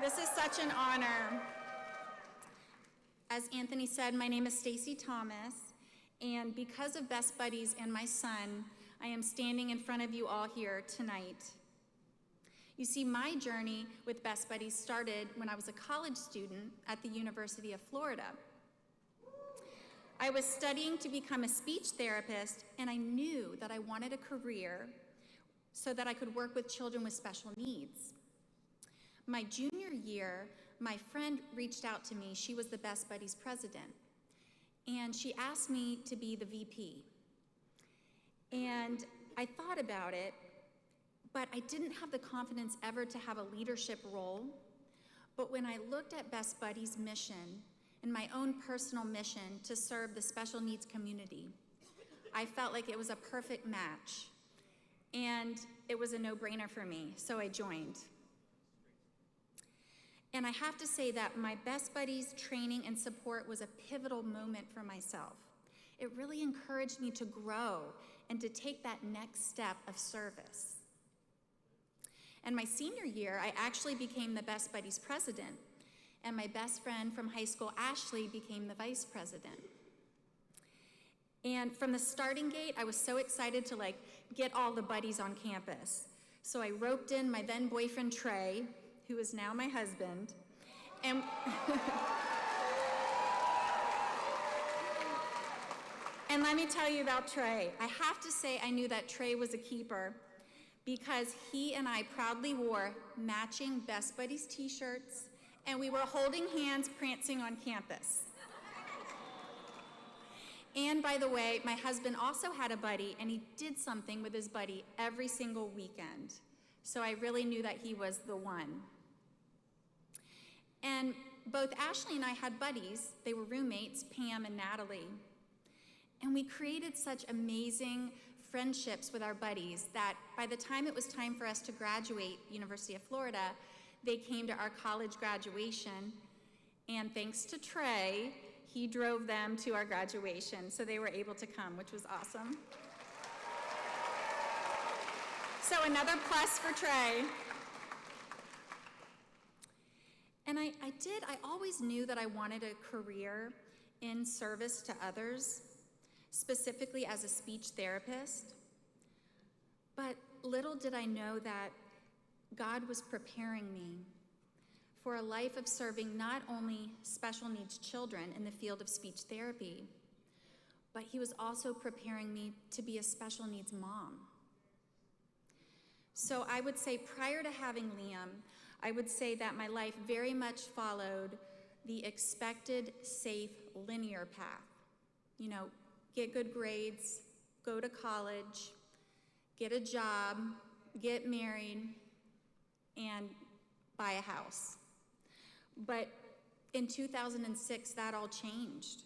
This is such an honor. As Anthony said, my name is Stacy Thomas, and because of Best Buddies and my son, I am standing in front of you all here tonight. You see, my journey with Best Buddies started when I was a college student at the University of Florida. I was studying to become a speech therapist, and I knew that I wanted a career so that I could work with children with special needs. My junior year, my friend reached out to me. She was the Best Buddies president, and she asked me to be the VP. And I thought about it, but I didn't have the confidence ever to have a leadership role. But when I looked at Best Buddies' mission and my own personal mission to serve the special needs community, I felt like it was a perfect match. And it was a no-brainer for me, so I joined. And I have to say that my Best Buddies training and support was a pivotal moment for myself. It really encouraged me to grow and to take that next step of service. And my senior year, I actually became the Best Buddies president, and my best friend from high school, Ashley, became the vice president. And from the starting gate, I was so excited to get all the buddies on campus. So I roped in my then boyfriend, Trey, who is now my husband, and and let me tell you about Trey. I have to say I knew that Trey was a keeper because he and I proudly wore matching Best Buddies t-shirts, and we were holding hands prancing on campus. And by the way, my husband also had a buddy, and he did something with his buddy every single weekend. So I really knew that he was the one. And both Ashley and I had buddies. They were roommates, Pam and Natalie. And we created such amazing friendships with our buddies that by the time it was time for us to graduate University of Florida, they came to our college graduation. And thanks to Trey, he drove them to our graduation, so they were able to come, which was awesome. So another plus for Trey. And I always knew that I wanted a career in service to others, specifically as a speech therapist. But little did I know that God was preparing me for a life of serving not only special needs children in the field of speech therapy, but he was also preparing me to be a special needs mom. So I would say prior to having Liam, I would say that my life very much followed the expected, safe, linear path. You know, get good grades, go to college, get a job, get married, and buy a house. But in 2006, that all changed.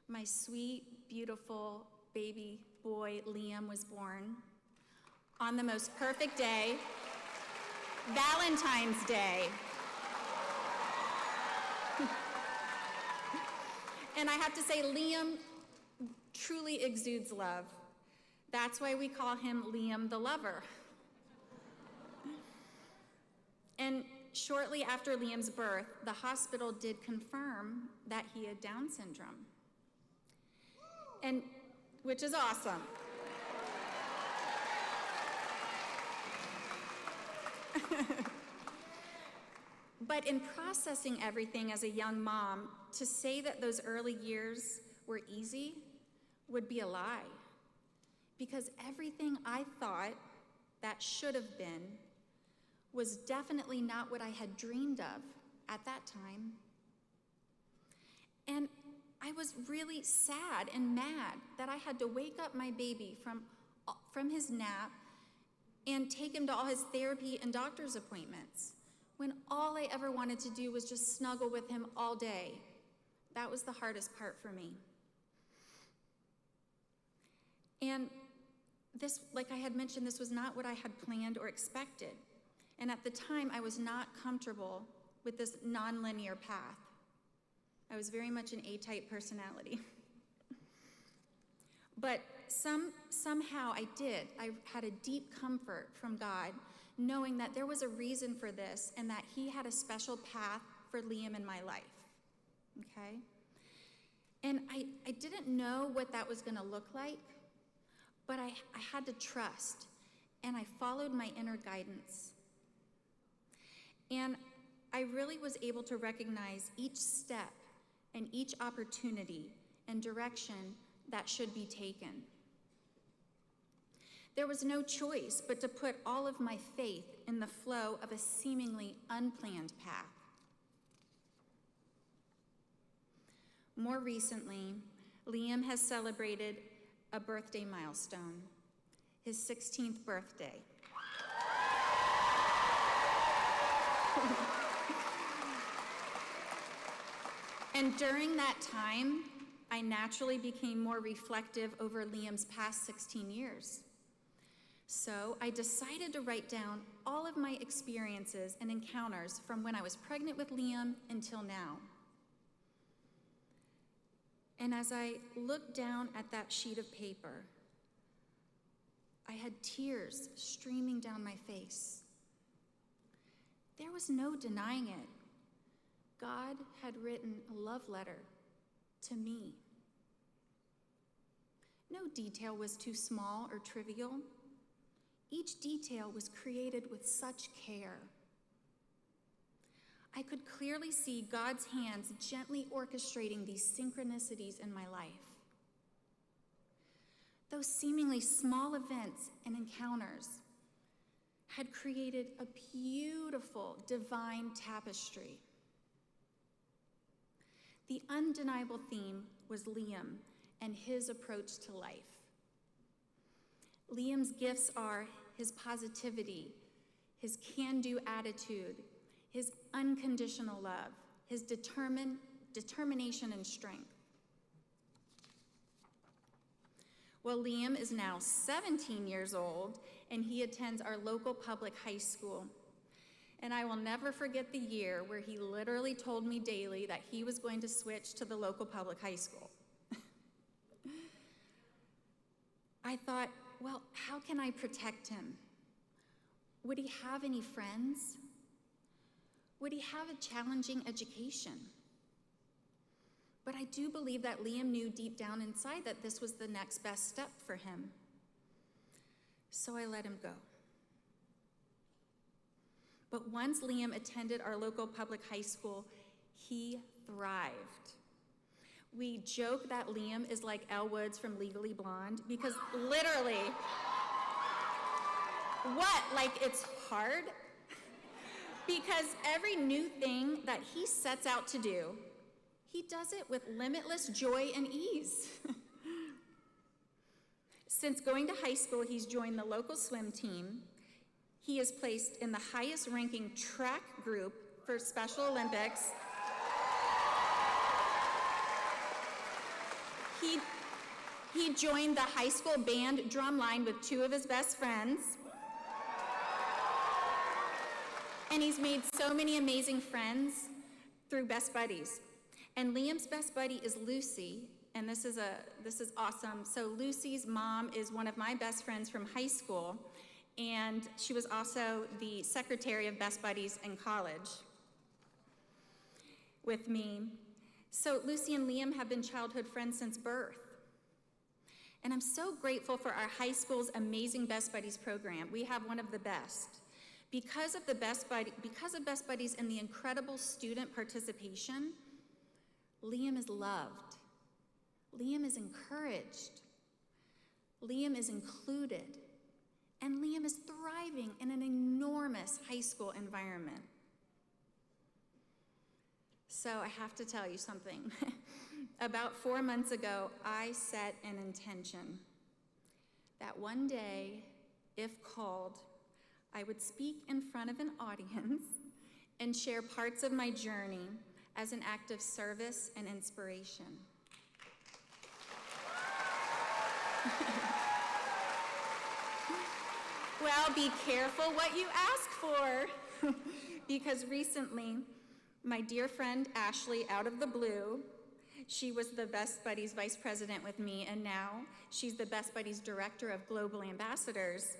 My sweet, beautiful baby boy, Liam, was born on the most perfect day, Valentine's Day. And I have to say, Liam truly exudes love. That's why we call him Liam the Lover. And shortly after Liam's birth, the hospital did confirm that he had Down syndrome, and which is awesome. But in processing everything as a young mom, to say that those early years were easy would be a lie. Because everything I thought that should have been was definitely not what I had dreamed of at that time. And I was really sad and mad that I had to wake up my baby from his nap and take him to all his therapy and doctor's appointments, when all I ever wanted to do was just snuggle with him all day. That was the hardest part for me. And this, like I had mentioned, this was not what I had planned or expected. And at the time, I was not comfortable with this nonlinear path. I was very much an A-type personality. But somehow I did. I had a deep comfort from God knowing that there was a reason for this and that he had a special path for Liam in my life, okay? And I didn't know what that was gonna look like, but I had to trust, and I followed my inner guidance. And I really was able to recognize each step and each opportunity and direction that should be taken. There was no choice but to put all of my faith in the flow of a seemingly unplanned path. More recently, Liam has celebrated a birthday milestone, his 16th birthday. And during that time, I naturally became more reflective over Liam's past 16 years. So I decided to write down all of my experiences and encounters from when I was pregnant with Liam until now. And as I looked down at that sheet of paper, I had tears streaming down my face. There was no denying it. God had written a love letter to me. No detail was too small or trivial. Each detail was created with such care. I could clearly see God's hands gently orchestrating these synchronicities in my life. Those seemingly small events and encounters had created a beautiful divine tapestry. The undeniable theme was Liam and his approach to life. Liam's gifts are his positivity, his can-do attitude, his unconditional love, his determination and strength. Well, Liam is now 17 years old, and he attends our local public high school. And I will never forget the year where he literally told me daily that he was going to switch to the local public high school. I thought, well, how can I protect him? Would he have any friends? Would he have a challenging education? But I do believe that Liam knew deep down inside that this was the next best step for him. So I let him go. But once Liam attended our local public high school, he thrived. We joke that Liam is like Elle Woods from Legally Blonde because literally, what, like it's hard? Because every new thing that he sets out to do, he does it with limitless joy and ease. Since going to high school, he's joined the local swim team. He is placed in the highest ranking track group for Special Olympics. He joined the high school band drumline with two of his best friends. And he's made so many amazing friends through Best Buddies. And Liam's best buddy is Lucy, and this is awesome. So Lucy's mom is one of my best friends from high school, and she was also the secretary of Best Buddies in college with me. So Lucy and Liam have been childhood friends since birth. And I'm so grateful for our high school's amazing Best Buddies program. We have one of the best. Because of Best Buddies and the incredible student participation, Liam is loved. Liam is encouraged. Liam is included. And Liam is thriving in an enormous high school environment. So I have to tell you something. About 4 months ago, I set an intention that one day, if called, I would speak in front of an audience and share parts of my journey as an act of service and inspiration. Well, be careful what you ask for, because recently, my dear friend Ashley, out of the blue, she was the Best Buddies Vice President with me, and now she's the Best Buddies Director of Global Ambassadors.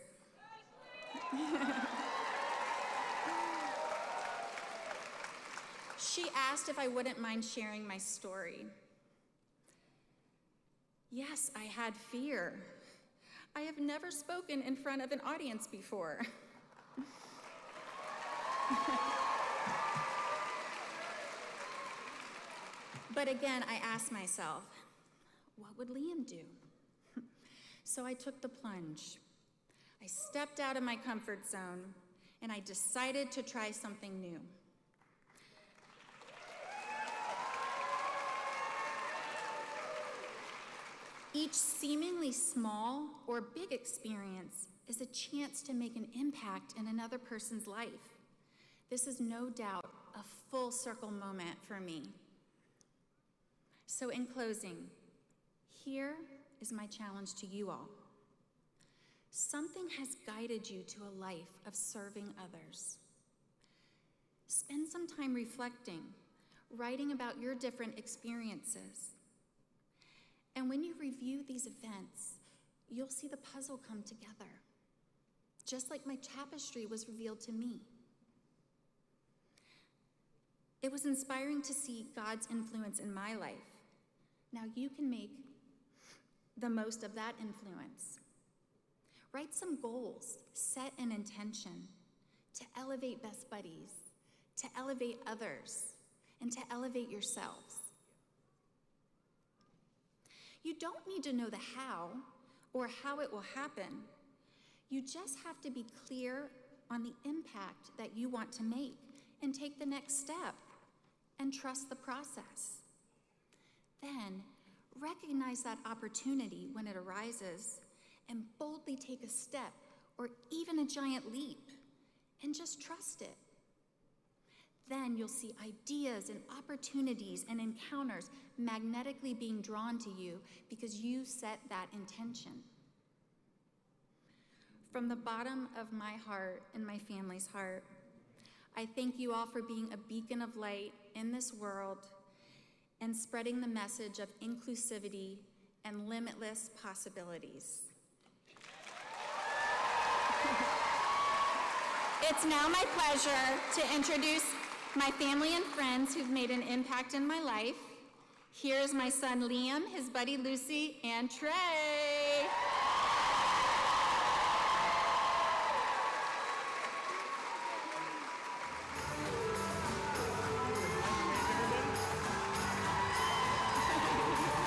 She asked if I wouldn't mind sharing my story. Yes, I had fear. I have never spoken in front of an audience before. But again, I asked myself, what would Liam do? So I took the plunge. I stepped out of my comfort zone, and I decided to try something new. Each seemingly small or big experience is a chance to make an impact in another person's life. This is no doubt a full circle moment for me. So in closing, here is my challenge to you all. Something has guided you to a life of serving others. Spend some time reflecting, writing about your different experiences. And when you review these events, you'll see the puzzle come together, just like my tapestry was revealed to me. It was inspiring to see God's influence in my life. Now you can make the most of that influence. Write some goals, set an intention to elevate Best Buddies, to elevate others, and to elevate yourselves. You don't need to know the how or how it will happen. You just have to be clear on the impact that you want to make and take the next step and trust the process. Then recognize that opportunity when it arises and boldly take a step or even a giant leap and just trust it. Then you'll see ideas and opportunities and encounters magnetically being drawn to you because you set that intention. From the bottom of my heart and my family's heart, I thank you all for being a beacon of light in this world and spreading the message of inclusivity and limitless possibilities. It's now my pleasure to introduce my family and friends who've made an impact in my life. Here's my son Liam, his buddy Lucy, and Trey.